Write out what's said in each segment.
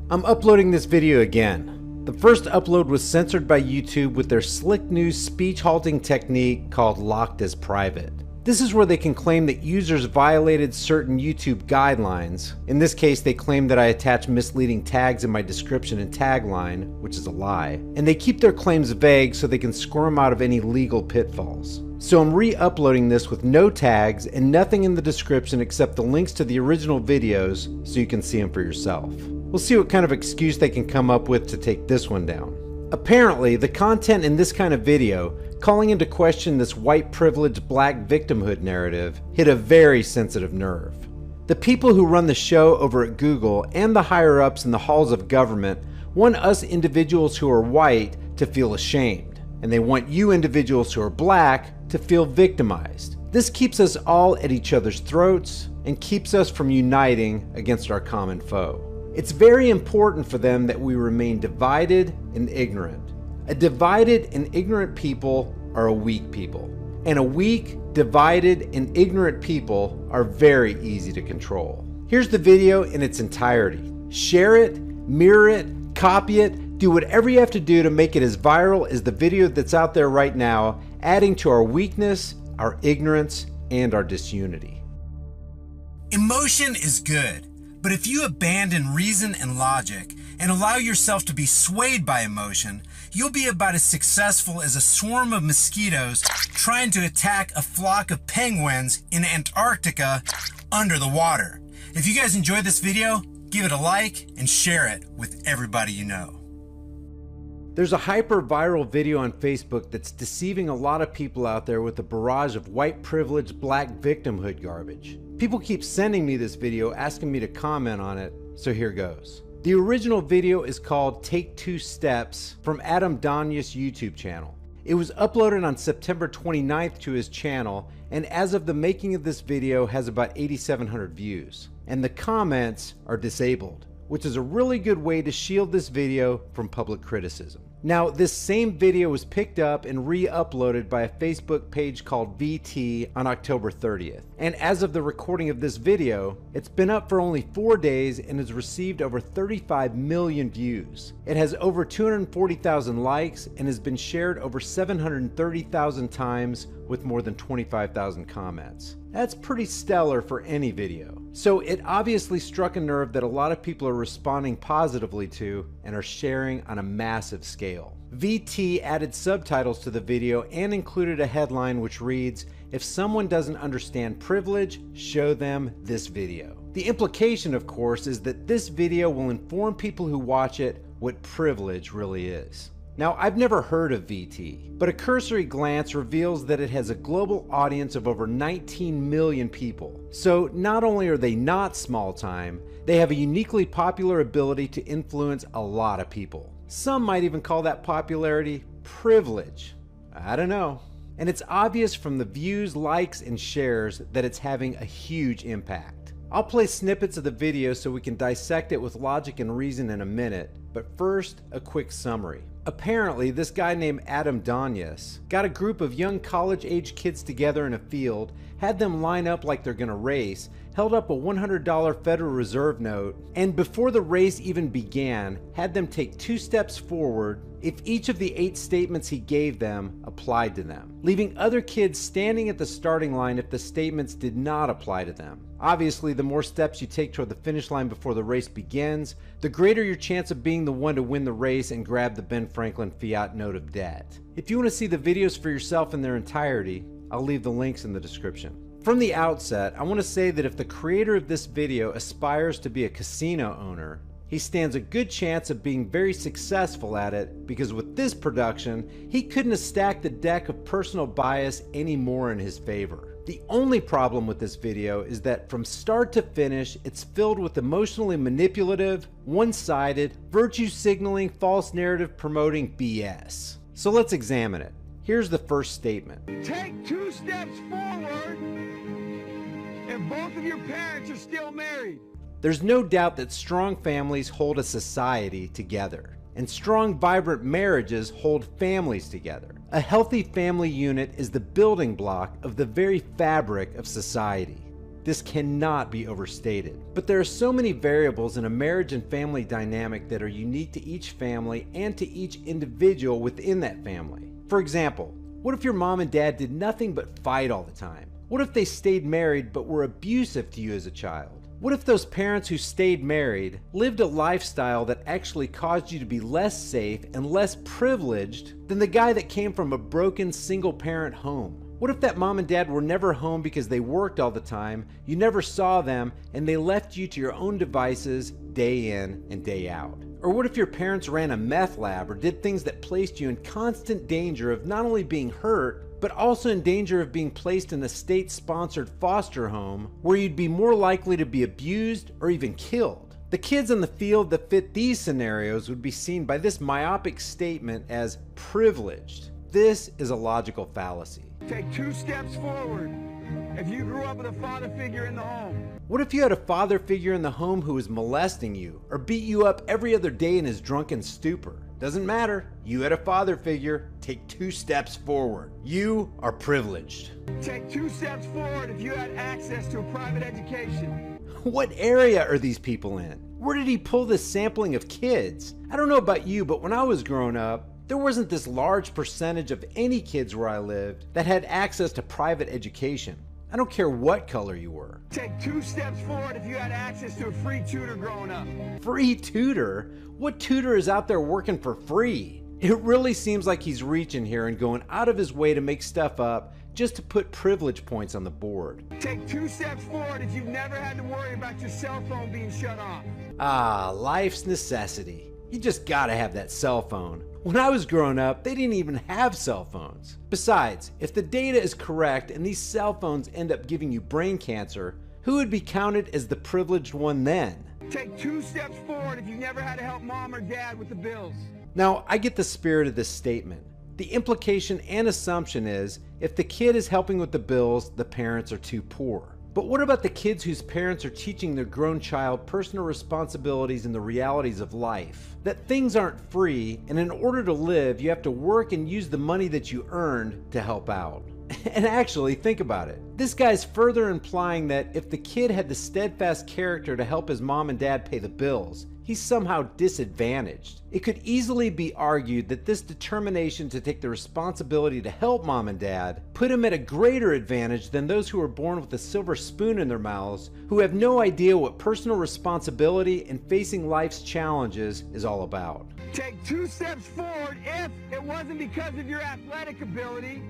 I'm uploading this video again. The first upload was censored by YouTube with their slick new speech halting technique called locked as private. This is where they can claim that users violated certain YouTube guidelines. In this case, they claim that I attach misleading tags in my description and tagline, which is a lie. And they keep their claims vague so they can squirm out of any legal pitfalls. So I'm re-uploading this with no tags and nothing in the description except the links to the original videos so you can see them for yourself. We'll see what kind of excuse they can come up with to take this one down. Apparently, the content in this kind of video, calling into question this white privileged black victimhood narrative, hit a very sensitive nerve. The people who run the show over at Google and the higher ups in the halls of government want us individuals who are white to feel ashamed, and they want you individuals who are black to feel victimized. This keeps us all at each other's throats and keeps us from uniting against our common foe. It's very important for them that we remain divided and ignorant. A divided and ignorant people are a weak people. And a weak, divided, and ignorant people are very easy to control. Here's the video in its entirety. Share it, mirror it, copy it, do whatever you have to do to make it as viral as the video that's out there right now, adding to our weakness, our ignorance, and our disunity. Emotion is good. But if you abandon reason and logic and allow yourself to be swayed by emotion, you'll be about as successful as a swarm of mosquitoes trying to attack a flock of penguins in Antarctica under the water. If you guys enjoyed this video, give it a like and share it with everybody you know. There's a hyper-viral video on Facebook that's deceiving a lot of people out there with a barrage of white privileged black victimhood garbage. People keep sending me this video asking me to comment on it, so here goes. The original video is called Take 2 Steps from Adam Donya's YouTube channel. It was uploaded on September 29th to his channel, and as of the making of this video has about 8,700 views. And the comments are disabled, which is a really good way to shield this video from public criticism. Now, this same video was picked up and re-uploaded by a Facebook page called VT on October 30th. And as of the recording of this video, it's been up for only 4 days and has received over 35 million views. It has over 240,000 likes and has been shared over 730,000 times with more than 25,000 comments. That's pretty stellar for any video. So it obviously struck a nerve that a lot of people are responding positively to and are sharing on a massive scale. VT added subtitles to the video and included a headline which reads, "If someone doesn't understand privilege, show them this video." The implication, of course, is that this video will inform people who watch it what privilege really is. Now, I've never heard of VT, but a cursory glance reveals that it has a global audience of over 19 million people. So not only are they not small time, they have a uniquely popular ability to influence a lot of people. Some might even call that popularity privilege. I don't know. And it's obvious from the views, likes, and shares that it's having a huge impact. I'll play snippets of the video so we can dissect it with logic and reason in a minute, but first, a quick summary. Apparently, this guy named Adam Donya's got a group of young college-age kids together in a field, had them line up like they're gonna race, held up a $100 Federal Reserve note, and before the race even began, had them take 2 steps forward if each of the 8 statements he gave them applied to them, leaving other kids standing at the starting line if the statements did not apply to them. Obviously, the more steps you take toward the finish line before the race begins, the greater your chance of being the one to win the race and grab the Ben Franklin fiat note of debt. If you want to see the videos for yourself in their entirety, I'll leave the links in the description. From the outset, I want to say that if the creator of this video aspires to be a casino owner, he stands a good chance of being very successful at it, because with this production, he couldn't have stacked the deck of personal bias any more in his favor. The only problem with this video is that from start to finish, it's filled with emotionally manipulative, one-sided, virtue signaling, false narrative promoting BS. So let's examine it. Here's the first statement. Take 2 steps forward if both of your parents are still married. There's no doubt that strong families hold a society together, and strong, vibrant marriages hold families together. A healthy family unit is the building block of the very fabric of society. This cannot be overstated. But there are so many variables in a marriage and family dynamic that are unique to each family and to each individual within that family. For example, what if your mom and dad did nothing but fight all the time? What if they stayed married but were abusive to you as a child? What if those parents who stayed married lived a lifestyle that actually caused you to be less safe and less privileged than the guy that came from a broken single-parent home? What if that mom and dad were never home because they worked all the time, you never saw them, and they left you to your own devices day in and day out? Or what if your parents ran a meth lab or did things that placed you in constant danger of not only being hurt, but also in danger of being placed in a state-sponsored foster home where you'd be more likely to be abused or even killed? The kids on the field that fit these scenarios would be seen by this myopic statement as privileged. This is a logical fallacy. Take 2 steps forward if you grew up with a father figure in the home. What if you had a father figure in the home who was molesting you or beat you up every other day in his drunken stupor? Doesn't matter. You had a father figure. Take 2 steps forward. You are privileged. Take 2 steps forward if you had access to a private education. What area are these people in? Where did he pull this sampling of kids? I don't know about you, but when I was growing up, there wasn't this large percentage of any kids where I lived that had access to private education. I don't care what color you were. Take 2 steps forward if you had access to a free tutor growing up. Free tutor? What tutor is out there working for free? It really seems like he's reaching here and going out of his way to make stuff up just to put privilege points on the board. Take 2 steps forward if you've never had to worry about your cell phone being shut off. Ah, life's necessity. You just gotta have that cell phone. When I was growing up, they didn't even have cell phones. Besides, if the data is correct and these cell phones end up giving you brain cancer, who would be counted as the privileged one then? Take 2 steps forward if you never had to help mom or dad with the bills. Now, I get the spirit of this statement. The implication and assumption is, if the kid is helping with the bills, the parents are too poor. But what about the kids whose parents are teaching their grown child personal responsibilities and the realities of life? That things aren't free, and in order to live, you have to work and use the money that you earned to help out. And actually, think about it. This guy's further implying that if the kid had the steadfast character to help his mom and dad pay the bills, he's somehow disadvantaged. It could easily be argued that this determination to take the responsibility to help mom and dad put him at a greater advantage than those who are born with a silver spoon in their mouths, who have no idea what personal responsibility and facing life's challenges is all about. Take 2 steps forward if it wasn't because of your athletic ability.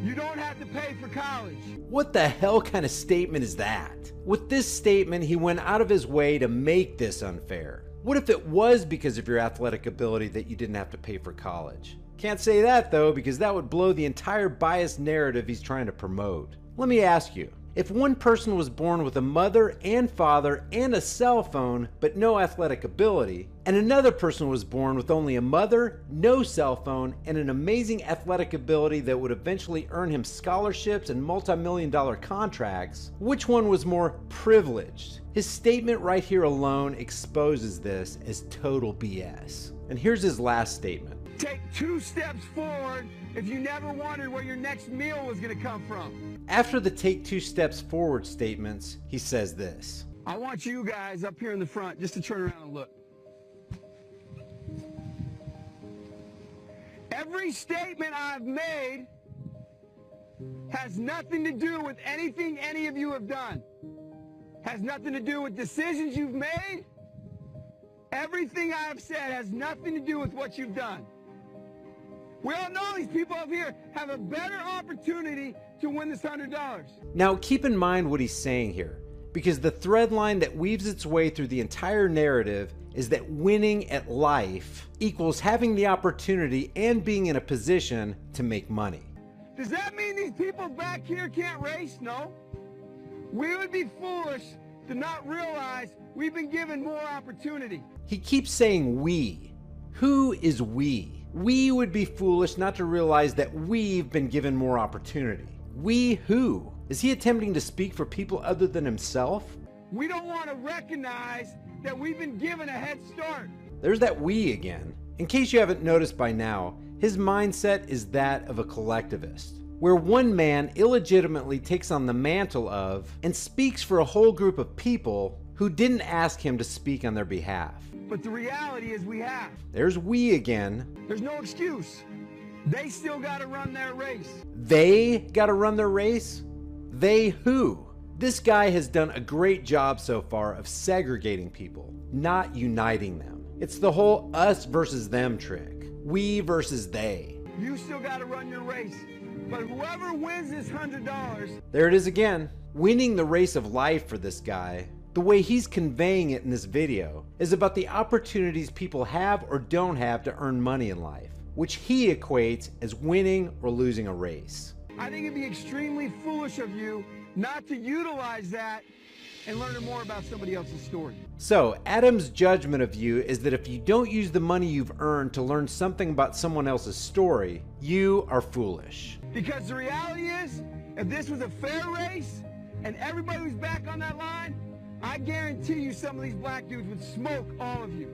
You don't have to pay for college. What the hell kind of statement is that? With this statement, he went out of his way to make this unfair. What if it was because of your athletic ability that you didn't have to pay for college? Can't say that though, because that would blow the entire biased narrative he's trying to promote. Let me ask you, if one person was born with a mother and father and a cell phone, but no athletic ability, and another person was born with only a mother, no cell phone, and an amazing athletic ability that would eventually earn him scholarships and multi-million-dollar contracts, which one was more privileged? His statement right here alone exposes this as total BS. And here's his last statement. Take 2 steps forward if you never wondered where your next meal was going to come from. After the take 2 steps forward statements, he says this. I want you guys up here in the front just to turn around and look. Every statement I've made has nothing to do with anything any of you have done. Has nothing to do with decisions you've made. Everything I have said has nothing to do with what you've done. We all know these people up here have a better opportunity to win this $100. Now keep in mind what he's saying here, because the thread line that weaves its way through the entire narrative is that winning at life equals having the opportunity and being in a position to make money. Does that mean these people back here can't race? No. We would be foolish to not realize we've been given more opportunity. He keeps saying we. Who is we? We would be foolish not to realize that we've been given more opportunity. We who? Is he attempting to speak for people other than himself? We don't want to recognize that we've been given a head start. There's that we again. In case you haven't noticed by now, his mindset is that of a collectivist. where one man illegitimately takes on the mantle of and speaks for a whole group of people who didn't ask him to speak on their behalf. But the reality is we have. There's we again. There's no excuse. They still got to run their race. They got to run their race? They who? This guy has done a great job so far of segregating people, not uniting them. It's the whole us versus them trick. We versus they. You still got to run your race. But whoever wins this $100... There it is again. Winning the race of life for this guy, the way he's conveying it in this video, is about the opportunities people have or don't have to earn money in life, which he equates as winning or losing a race. I think it'd be extremely foolish of you not to utilize that and learn more about somebody else's story. So, Adam's judgment of you is that if you don't use the money you've earned to learn something about someone else's story, you are foolish. Because the reality is, if this was a fair race and everybody was back on that line, I guarantee you some of these black dudes would smoke all of you.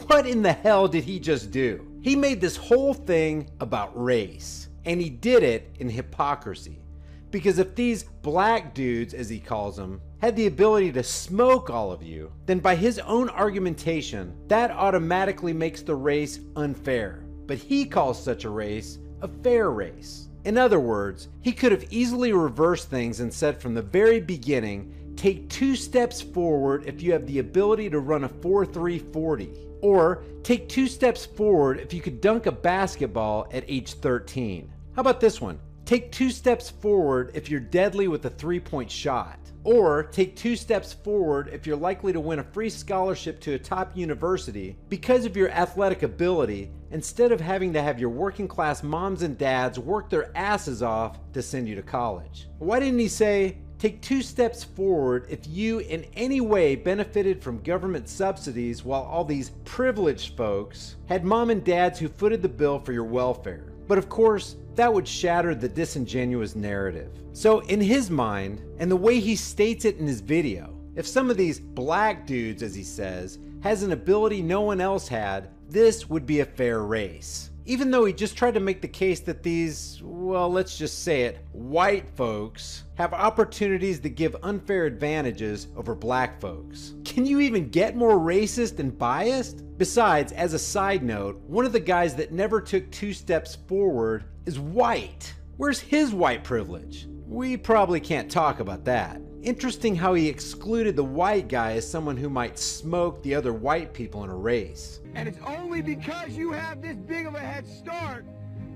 What in the hell did he just do? He made this whole thing about race, and he did it in hypocrisy. Because if these black dudes, as he calls them, had the ability to smoke all of you, then by his own argumentation, that automatically makes the race unfair. But he calls such a race a fair race. In other words, he could have easily reversed things and said from the very beginning, take 2 steps forward if you have the ability to run a 4.340. Or take 2 steps forward if you could dunk a basketball at age 13. How about this one? Take 2 steps forward if you're deadly with a 3-point shot. Or take 2 steps forward if you're likely to win a free scholarship to a top university because of your athletic ability, instead of having to have your working class moms and dads work their asses off to send you to college. Why didn't he say, take 2 steps forward if you in any way benefited from government subsidies while all these privileged folks had mom and dads who footed the bill for your welfare? But of course, that would shatter the disingenuous narrative. So in his mind, and the way he states it in his video, if some of these black dudes, as he says, has an ability no one else had, this would be a fair race. Even though he just tried to make the case that these, well, let's just say it, white folks have opportunities that give unfair advantages over black folks. Can you even get more racist and biased? Besides, as a side note, one of the guys that never took 2 steps forward is white. Where's his white privilege? We probably can't talk about that. Interesting how he excluded the white guy as someone who might smoke the other white people in a race. And it's only because you have this big of a head start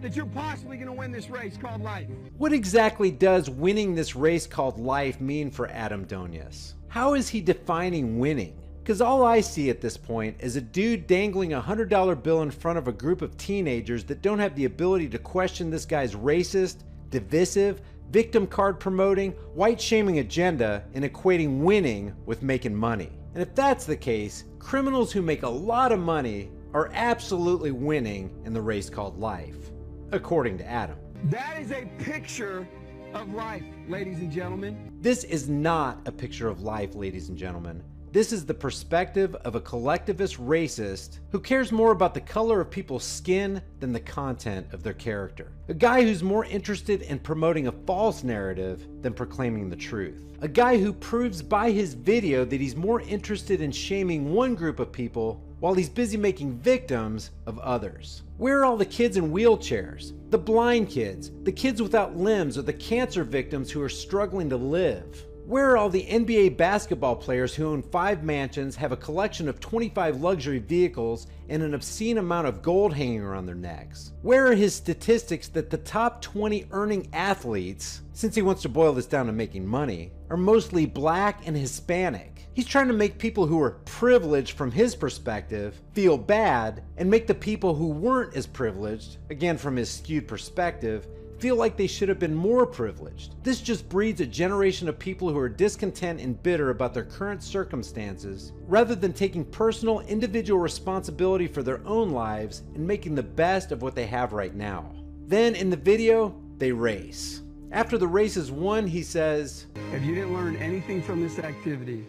that you're possibly going to win this race called life. What exactly does winning this race called life mean for Adam Donius? How is he defining winning? Because all I see at this point is a dude dangling a $100 bill in front of a group of teenagers that don't have the ability to question this guy's racist, divisive, victim card promoting, white shaming agenda and equating winning with making money. And if that's the case, criminals who make a lot of money are absolutely winning in the race called life, according to Adam. That is a picture of life, ladies and gentlemen. This is not a picture of life, ladies and gentlemen. This is the perspective of a collectivist racist who cares more about the color of people's skin than the content of their character. A guy who's more interested in promoting a false narrative than proclaiming the truth. A guy who proves by his video that he's more interested in shaming one group of people while he's busy making victims of others. Where are all the kids in wheelchairs? The blind kids, the kids without limbs, or the cancer victims who are struggling to live? Where are all the NBA basketball players who own 5 mansions, have a collection of 25 luxury vehicles, and an obscene amount of gold hanging around their necks? Where are his statistics that the top 20 earning athletes, since he wants to boil this down to making money, are mostly black and Hispanic? He's trying to make people who are privileged from his perspective feel bad, and make the people who weren't as privileged, again from his skewed perspective, feel like they should have been more privileged. This just breeds a generation of people who are discontent and bitter about their current circumstances, rather than taking personal, individual responsibility for their own lives and making the best of what they have right now. Then in the video, they race. After the race is won, he says, If you didn't learn anything from this activity,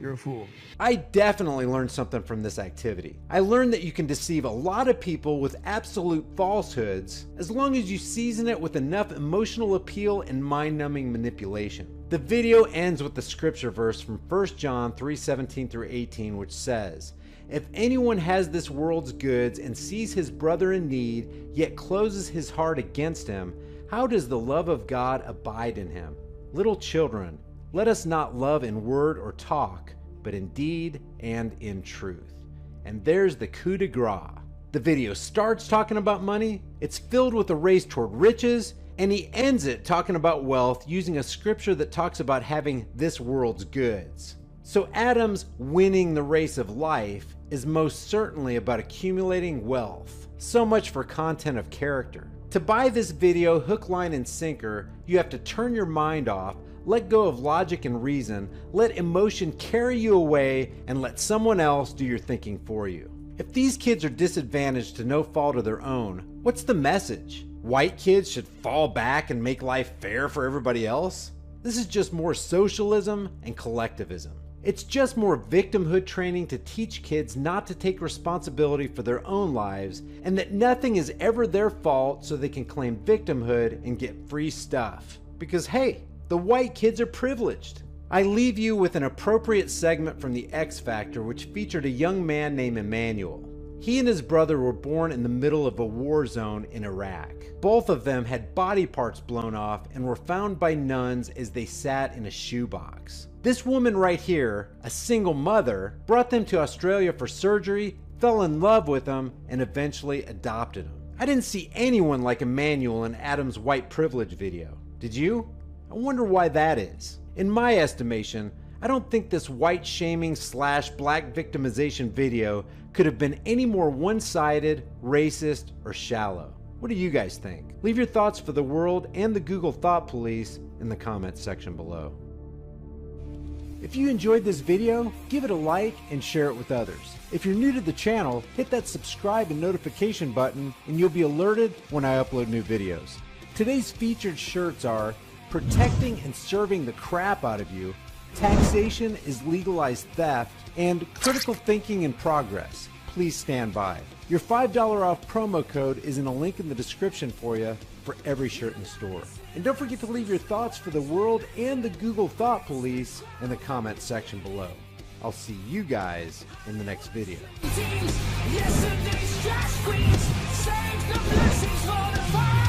you're a fool. I definitely learned something from this activity. I learned that you can deceive a lot of people with absolute falsehoods as long as you season it with enough emotional appeal and mind-numbing manipulation. The video ends with the scripture verse from 1 John 3:17 through 18, which says, "If anyone has this world's goods and sees his brother in need, yet closes his heart against him, how does the love of God abide in him? Little children, let us not love in word or talk, but in deed and in truth." And there's the coup de grace. The video starts talking about money, it's filled with a race toward riches, and he ends it talking about wealth using a scripture that talks about having this world's goods. So Adam's winning the race of life is most certainly about accumulating wealth. So much for content of character. To buy this video hook, line, and sinker, you have to turn your mind off, let go of logic and reason, let emotion carry you away, and let someone else do your thinking for you. If these kids are disadvantaged to no fault of their own, what's the message? White kids should fall back and make life fair for everybody else? This is just more socialism and collectivism. It's just more victimhood training to teach kids not to take responsibility for their own lives and that nothing is ever their fault so they can claim victimhood and get free stuff. Because hey, the white kids are privileged. I leave you with an appropriate segment from The X Factor, which featured a young man named Emmanuel. He and his brother were born in the middle of a war zone in Iraq. Both of them had body parts blown off and were found by nuns as they sat in a shoebox. This woman right here, a single mother, brought them to Australia for surgery, fell in love with them, and eventually adopted them. I didn't see anyone like Emmanuel in Adam's white privilege video. Did you? I wonder why that is. In my estimation, I don't think this white shaming / black victimization video could have been any more one-sided, racist, or shallow. What do you guys think? Leave your thoughts for the world and the Google Thought Police in the comments section below. If you enjoyed this video, give it a like and share it with others. If you're new to the channel, hit that subscribe and notification button and you'll be alerted when I upload new videos. Today's featured shirts are "Protecting and Serving the Crap Out of You," "Taxation is Legalized Theft," and "Critical Thinking in Progress. Please stand by." Your $5 off promo code is in a link in the description for you for every shirt in the store. And don't forget to leave your thoughts for the world and the Google Thought Police in the comments section below. I'll see you guys in the next video. Yesterday's trash queens, save the blessings for the fire.